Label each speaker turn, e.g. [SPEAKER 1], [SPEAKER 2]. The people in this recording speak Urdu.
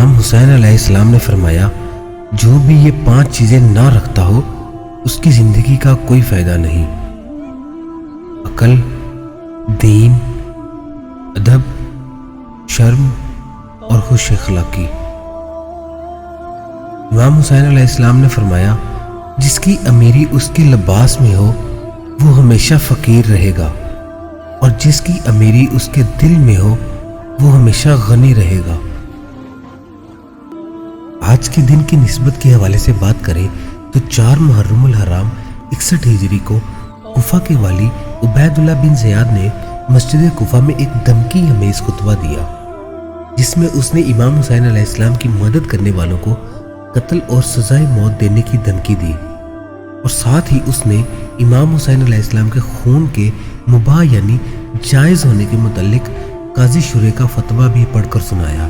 [SPEAKER 1] امام حسین علیہ السلام نے فرمایا، جو بھی یہ 5 چیزیں نہ رکھتا ہو اس کی زندگی کا کوئی فائدہ نہیں: عقل، دین، ادب، شرم اور خوش اخلاقی۔ امام حسین علیہ السلام نے فرمایا، جس کی امیری اس کے لباس میں ہو وہ ہمیشہ فقیر رہے گا، اور جس کی امیری اس کے دل میں ہو وہ ہمیشہ غنی رہے گا۔ آج کے دن کی نسبت کے حوالے سے بات کریں تو 4 محرم الحرام 61 ہجری کو کوفہ کے والی عبید اللہ بن زیاد نے مسجد کوفہ میں ایک دھمکی امیز خطبہ دیا، جس میں اس نے امام حسین علیہ السلام کی مدد کرنے والوں کو قتل اور سزائے موت دینے کی دھمکی دی، اور ساتھ ہی اس نے امام حسین علیہ السلام کے خون کے مباح یعنی جائز ہونے کے متعلق قاضی شورے کا فتویٰ بھی پڑھ کر سنایا۔